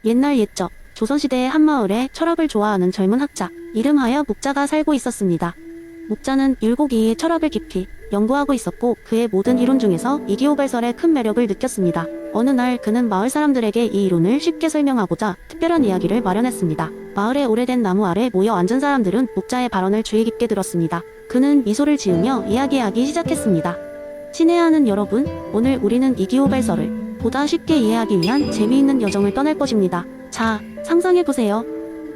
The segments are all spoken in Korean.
옛날 옛적 조선시대의 한 마을에 철학을 좋아하는 젊은 학자 이름하여 묵자가 살고 있었습니다. 묵자는 율곡이의 철학을 깊이 연구하고 있었고 그의 모든 이론 중에서 이기호발설에 큰 매력을 느꼈습니다. 어느 날 그는 마을 사람들에게 이 이론을 쉽게 설명하고자 특별한 이야기를 마련했습니다. 마을의 오래된 나무 아래 모여 앉은 사람들은 묵자의 발언을 주의 깊게 들었습니다. 그는 미소를 지으며 이야기하기 시작했습니다. 친애하는 여러분, 오늘 우리는 이기호발설을 보다 쉽게 이해하기 위한 재미있는 여정을 떠날 것입니다. 자, 상상해보세요.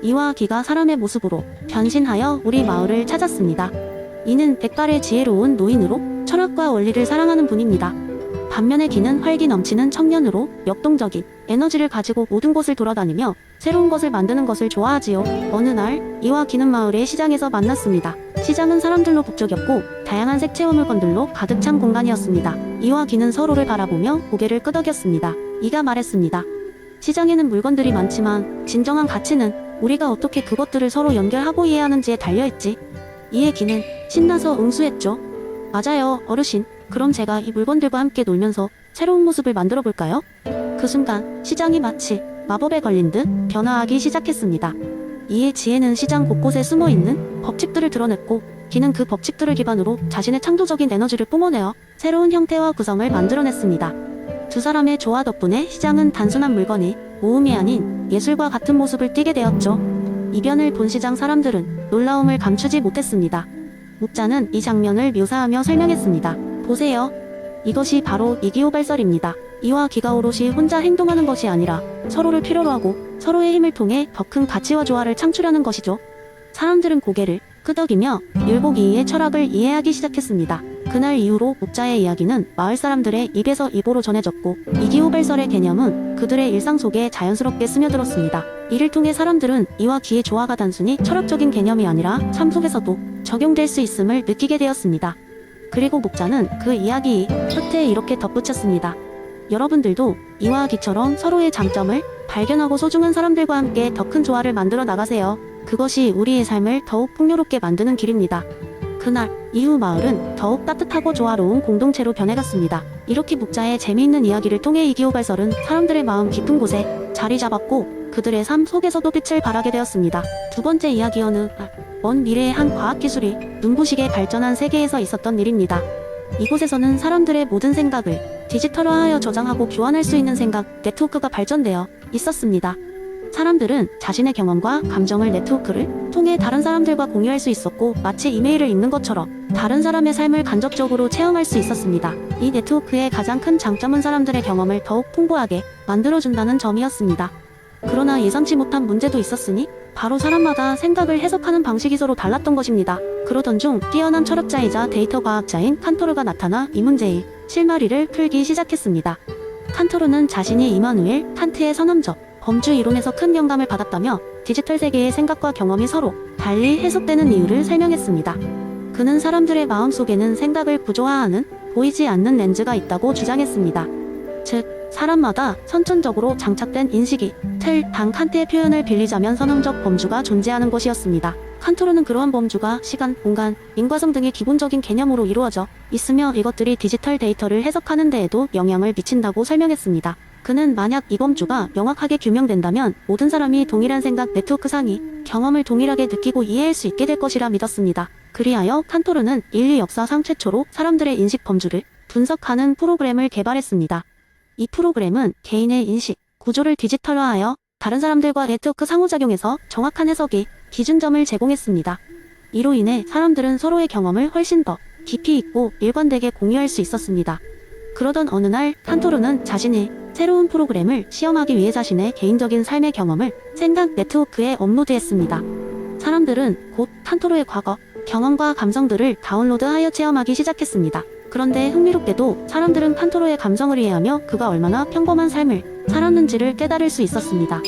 이와 기가 사람의 모습으로 변신하여 우리 마을을 찾았습니다. 이는 백발의 지혜로운 노인으로 철학과 원리를 사랑하는 분입니다. 반면에 기는 활기 넘치는 청년으로 역동적인 에너지를 가지고 모든 곳을 돌아다니며 새로운 것을 만드는 것을 좋아하지요. 어느 날 이와 기는 마을의 시장에서 만났습니다. 시장은 사람들로 북적였고 다양한 색채와 물건들로 가득 찬 공간이었습니다. 이와 기는 서로를 바라보며 고개를 끄덕였습니다. 이가 말했습니다. 시장에는 물건들이 많지만 진정한 가치는 우리가 어떻게 그것들을 서로 연결하고 이해하는지에 달려있지. 이에 기는 신나서 응수했죠. 맞아요, 어르신. 그럼 제가 이 물건들과 함께 놀면서 새로운 모습을 만들어 볼까요? 그 순간 시장이 마치 마법에 걸린 듯 변화하기 시작했습니다. 이에 지혜는 시장 곳곳에 숨어있는 법칙들을 드러냈고 기는 그 법칙들을 기반으로 자신의 창조적인 에너지를 뿜어내어 새로운 형태와 구성을 만들어냈습니다. 두 사람의 조화 덕분에 시장은 단순한 물건이 모음이 아닌 예술과 같은 모습을 띠게 되었죠. 이변을 본 시장 사람들은 놀라움을 감추지 못했습니다. 묵자는 이 장면을 묘사하며 설명했습니다. 보세요. 이것이 바로 이기호발설입니다. 이와 기가 오롯이 혼자 행동하는 것이 아니라 서로를 필요로 하고 서로의 힘을 통해 더 큰 가치와 조화를 창출하는 것이죠. 사람들은 고개를 끄덕이며 율곡이의 철학을 이해하기 시작했습니다. 그날 이후로 묵자의 이야기는 마을 사람들의 입에서 입으로 전해졌고 이기호발설의 개념은 그들의 일상 속에 자연스럽게 스며들었습니다. 이를 통해 사람들은 이와 기의 조화가 단순히 철학적인 개념이 아니라 삶 속에서도 적용될 수 있음을 느끼게 되었습니다. 그리고 묵자는 그 이야기 끝에 이렇게 덧붙였습니다. 여러분들도 이와 기처럼 서로의 장점을 발견하고 소중한 사람들과 함께 더 큰 조화를 만들어 나가세요. 그것이 우리의 삶을 더욱 풍요롭게 만드는 길입니다. 그날 이후 마을은 더욱 따뜻하고 조화로운 공동체로 변해갔습니다. 이렇게 묵자의 재미있는 이야기를 통해 이기호발설은 사람들의 마음 깊은 곳에 자리 잡았고 그들의 삶 속에서도 빛을 발하게 되었습니다. 두 번째 이야기는 먼 미래의 한 과학기술이 눈부시게 발전한 세계에서 있었던 일입니다. 이곳에서는 사람들의 모든 생각을 디지털화하여 저장하고 교환할 수 있는 생각 네트워크가 발전되어 있었습니다. 사람들은 자신의 경험과 감정을 네트워크를 통해 다른 사람들과 공유할 수 있었고 마치 이메일을 읽는 것처럼 다른 사람의 삶을 간접적으로 체험할 수 있었습니다. 이 네트워크의 가장 큰 장점은 사람들의 경험을 더욱 풍부하게 만들어준다는 점이었습니다. 그러나 예상치 못한 문제도 있었으니 바로 사람마다 생각을 해석하는 방식이 서로 달랐던 것입니다. 그러던 중 뛰어난 철학자이자 데이터 과학자인 칸토르가 나타나 이 문제의 실마리를 풀기 시작했습니다. 칸토르는 자신이 이마누엘 칸트의 선험적 범주 이론에서 큰 영감을 받았다며 디지털 세계의 생각과 경험이 서로 달리 해석되는 이유를 설명했습니다. 그는 사람들의 마음속에는 생각을 구조화하는 보이지 않는 렌즈가 있다고 주장했습니다. 즉, 사람마다 선천적으로 장착된 인식이 단 칸트의 표현을 빌리자면 선험적 범주가 존재하는 것이었습니다. 칸토르는 그러한 범주가 시간, 공간, 인과성 등의 기본적인 개념으로 이루어져 있으며 이것들이 디지털 데이터를 해석하는 데에도 영향을 미친다고 설명했습니다. 그는 만약 이 범주가 명확하게 규명된다면 모든 사람이 동일한 생각 네트워크 상이 경험을 동일하게 느끼고 이해할 수 있게 될 것이라 믿었습니다. 그리하여 칸토르는 인류 역사상 최초로 사람들의 인식 범주를 분석하는 프로그램을 개발했습니다. 이 프로그램은 개인의 인식, 구조를 디지털화하여 다른 사람들과 네트워크 상호작용에서 정확한 해석의 기준점을 제공했습니다. 이로 인해 사람들은 서로의 경험을 훨씬 더 깊이 있고 일관되게 공유할 수 있었습니다. 그러던 어느 날 칸토르는 자신의 새로운 프로그램을 시험하기 위해 자신의 개인적인 삶의 경험을 생각 네트워크에 업로드했습니다. 사람들은 곧 칸토르의 과거, 경험과 감성들을 다운로드하여 체험하기 시작했습니다. 그런데 흥미롭게도 사람들은 칸토르의 감성을 이해하며 그가 얼마나 평범한 삶을 살았는지를 깨달을 수 있었습니다.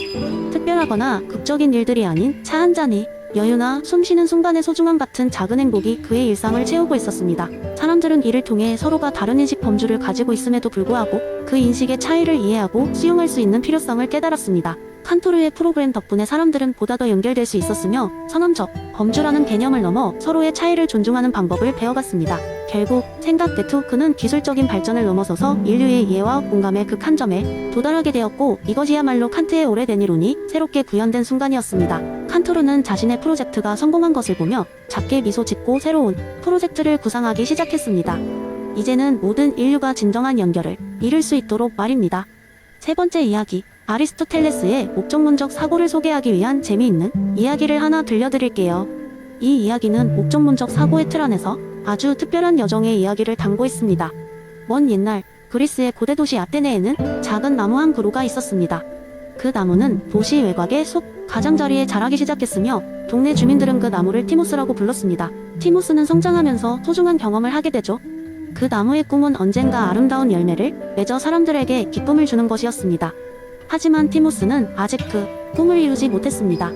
특별하거나 극적인 일들이 아닌 차 한 잔이 여유나 숨쉬는 순간의 소중함 같은 작은 행복이 그의 일상을 채우고 있었습니다. 사람들은 이를 통해 서로가 다른 인식 범주를 가지고 있음에도 불구하고 그 인식의 차이를 이해하고 수용할 수 있는 필요성을 깨달았습니다. 칸토르의 프로그램 덕분에 사람들은 보다 더 연결될 수 있었으며 선언적 범주라는 개념을 넘어 서로의 차이를 존중하는 방법을 배워갔습니다. 결국 생각 네트워크는 기술적인 발전을 넘어서서 인류의 이해와 공감의 극한 점에 도달하게 되었고, 이것이야말로 칸트의 오래된 이론이 새롭게 구현된 순간이었습니다. 칸토르는 자신의 프로젝트가 성공한 것을 보며 작게 미소 짓고 새로운 프로젝트를 구상하기 시작했습니다. 이제는 모든 인류가 진정한 연결을 이룰 수 있도록 말입니다. 세 번째 이야기, 아리스토텔레스의 목적론적 사고를 소개하기 위한 재미있는 이야기를 하나 들려드릴게요. 이 이야기는 목적론적 사고의 틀 안에서 아주 특별한 여정의 이야기를 담고 있습니다. 먼 옛날 그리스의 고대 도시 아테네에는 작은 나무 한 그루가 있었습니다. 그 나무는 도시 외곽의 숲 가장자리에 자라기 시작했으며 동네 주민들은 그 나무를 티모스라고 불렀습니다. 티모스는 성장하면서 소중한 경험을 하게 되죠. 그 나무의 꿈은 언젠가 아름다운 열매를 맺어 사람들에게 기쁨을 주는 것이었습니다. 하지만 티모스는 아직 그 꿈을 이루지 못했습니다.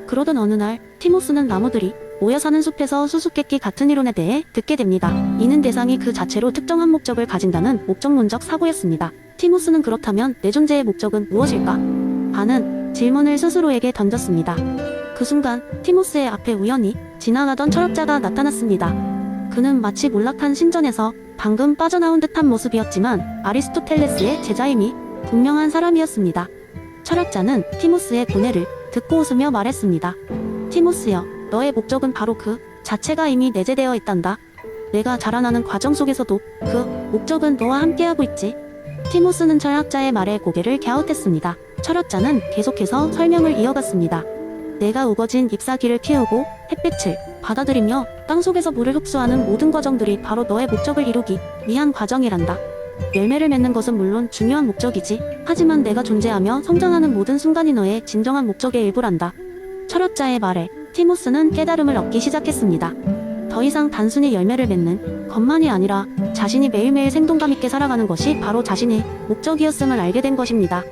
그러던 어느 날 티모스는 나무들이 모여 사는 숲에서 수수께끼 같은 이론에 대해 듣게 됩니다. 이는 대상이 그 자체로 특정한 목적을 가진다는 목적론적 사고였습니다. 티모스는 그렇다면 내 존재의 목적은 무엇일까? 하는 질문을 스스로에게 던졌습니다. 그 순간 티모스의 앞에 우연히 지나가던 철학자가 나타났습니다. 그는 마치 몰락한 신전에서 방금 빠져나온 듯한 모습이었지만 아리스토텔레스의 제자임이 분명한 사람이었습니다. 철학자는 티모스의 고뇌를 듣고 웃으며 말했습니다. 티모스여, 너의 목적은 바로 그 자체가 이미 내재되어 있단다. 내가 자라나는 과정 속에서도 그 목적은 너와 함께하고 있지. 티모스는 철학자의 말에 고개를 갸웃했습니다. 철학자는 계속해서 설명을 이어갔습니다. 내가 우거진 잎사귀를 키우고 햇빛을 받아들이며 땅속에서 물을 흡수하는 모든 과정들이 바로 너의 목적을 이루기 위한 과정이란다. 열매를 맺는 것은 물론 중요한 목적이지. 하지만 내가 존재하며 성장하는 모든 순간이 너의 진정한 목적의 일부란다. 철학자의 말에 티모스는 깨달음을 얻기 시작했습니다. 더 이상 단순히 열매를 맺는 것만이 아니라 자신이 매일매일 생동감 있게 살아가는 것이 바로 자신의 목적이었음을 알게 된 것입니다.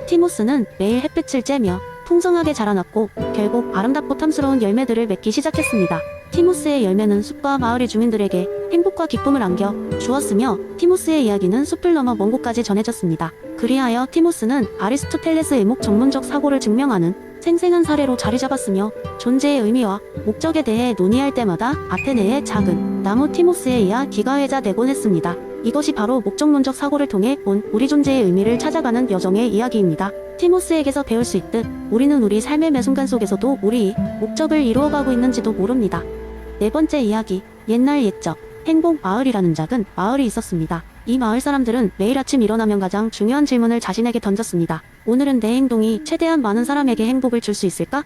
티모스는 매일 햇빛을 쬐며 풍성하게 자라났고 결국 아름답고 탐스러운 열매들을 맺기 시작했습니다. 티모스의 열매는 숲과 마을의 주민들에게 행복과 기쁨을 안겨 주었으며 티모스의 이야기는 숲을 넘어 먼 곳까지 전해졌습니다. 그리하여 티모스는 아리스토텔레스의 목 전문적 사고를 증명하는 생생한 사례로 자리 잡았으며 존재의 의미와 목적에 대해 논의할 때마다 아테네의 작은 나무 티모스에 의하 기가회자 되곤 했습니다. 이것이 바로 목적론적 사고를 통해 온 우리 존재의 의미를 찾아가는 여정의 이야기입니다. 티모스에게서 배울 수 있듯 우리는 우리 삶의 매 순간 속에서도 우리의 목적을 이루어가고 있는지도 모릅니다. 네 번째 이야기, 옛날 옛적 행복 마을이라는 작은 마을이 있었습니다. 이 마을 사람들은 매일 아침 일어나면 가장 중요한 질문을 자신에게 던졌습니다. 오늘은 내 행동이 최대한 많은 사람에게 행복을 줄 수 있을까?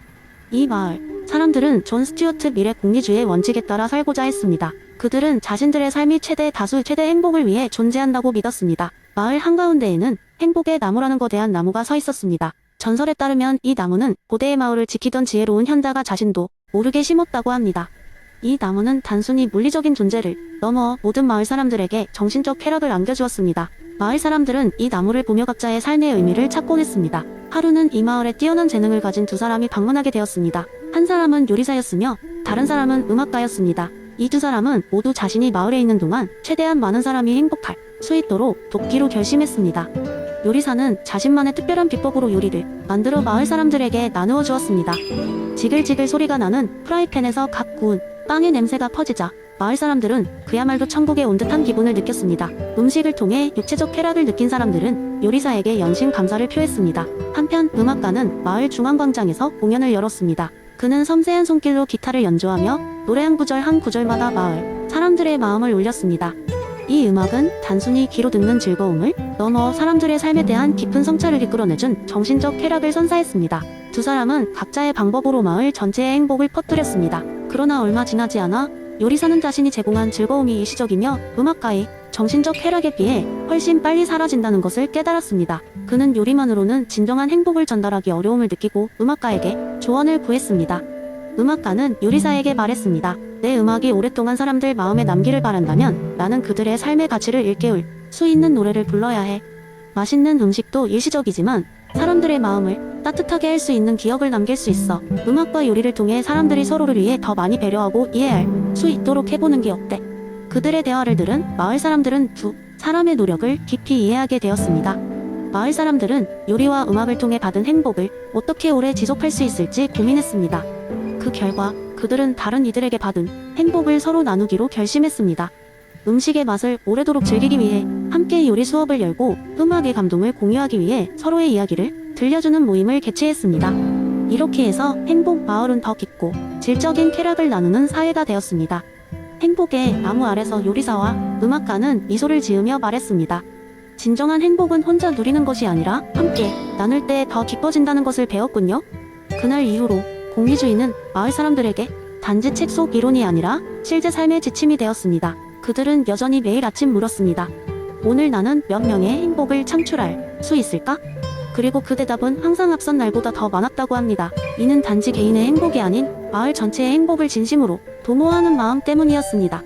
이 마을 사람들은 존 스튜어트 미래 공리주의 원칙에 따라 살고자 했습니다. 그들은 자신들의 삶이 최대 행복을 위해 존재한다고 믿었습니다. 마을 한가운데에는 행복의 나무라는 거대한 나무가 서 있었습니다. 전설에 따르면 이 나무는 고대의 마을을 지키던 지혜로운 현자가 자신도 모르게 심었다고 합니다. 이 나무는 단순히 물리적인 존재를 넘어 모든 마을 사람들에게 정신적 쾌락을 안겨주었습니다. 마을 사람들은 이 나무를 보며 각자의 삶의 의미를 찾곤 했습니다. 하루는 이 마을에 뛰어난 재능을 가진 두 사람이 방문하게 되었습니다. 한 사람은 요리사였으며 다른 사람은 음악가였습니다. 이 두 사람은 모두 자신이 마을에 있는 동안 최대한 많은 사람이 행복할 수 있도록 돕기로 결심했습니다. 요리사는 자신만의 특별한 비법으로 요리를 만들어 마을 사람들에게 나누어 주었습니다. 지글지글 소리가 나는 프라이팬에서 갓 구운 빵의 냄새가 퍼지자 마을 사람들은 그야말로 천국에 온 듯한 기분을 느꼈습니다. 음식을 통해 육체적 쾌락을 느낀 사람들은 요리사에게 연신 감사를 표했습니다. 한편 음악가는 마을 중앙광장에서 공연을 열었습니다. 그는 섬세한 손길로 기타를 연주하며 노래 한 구절 한 구절마다 마을 사람들의 마음을 울렸습니다. 이 음악은 단순히 귀로 듣는 즐거움을 넘어 사람들의 삶에 대한 깊은 성찰을 이끌어내준 정신적 쾌락을 선사했습니다. 두 사람은 각자의 방법으로 마을 전체의 행복을 퍼뜨렸습니다. 그러나 얼마 지나지 않아 요리사는 자신이 제공한 즐거움이 일시적이며 음악가의 정신적 쾌락에 비해 훨씬 빨리 사라진다는 것을 깨달았습니다. 그는 요리만으로는 진정한 행복을 전달하기 어려움을 느끼고 음악가에게 조언을 구했습니다. 음악가는 요리사에게 말했습니다. 내 음악이 오랫동안 사람들 마음에 남기를 바란다면 나는 그들의 삶의 가치를 일깨울 수 있는 노래를 불러야 해. 맛있는 음식도 일시적이지만 사람들의 마음을 따뜻하게 할 수 있는 기억을 남길 수 있어. 음악과 요리를 통해 사람들이 서로를 위해 더 많이 배려하고 이해할 수 있도록 해보는 게 어때? 그들의 대화를 들은 마을 사람들은 두 사람의 노력을 깊이 이해하게 되었습니다. 마을 사람들은 요리와 음악을 통해 받은 행복을 어떻게 오래 지속할 수 있을지 고민했습니다. 그 결과 그들은 다른 이들에게 받은 행복을 서로 나누기로 결심했습니다. 음식의 맛을 오래도록 즐기기 위해 함께 요리 수업을 열고 음악의 감동을 공유하기 위해 서로의 이야기를 들려주는 모임을 개최했습니다. 이렇게 해서 행복 마을은 더 깊고 질적인 쾌락을 나누는 사회가 되었습니다. 행복의 나무 아래서 요리사와 음악가는 미소를 지으며 말했습니다. 진정한 행복은 혼자 누리는 것이 아니라 함께 나눌 때 더 기뻐진다는 것을 배웠군요. 그날 이후로 공리주의는 마을 사람들에게 단지 책 속 이론이 아니라 실제 삶의 지침이 되었습니다. 그들은 여전히 매일 아침 물었습니다. 오늘 나는 몇 명의 행복을 창출할 수 있을까? 그리고 그 대답은 항상 앞선 날보다 더 많았다고 합니다. 이는 단지 개인의 행복이 아닌 마을 전체의 행복을 진심으로 도모하는 마음 때문이었습니다.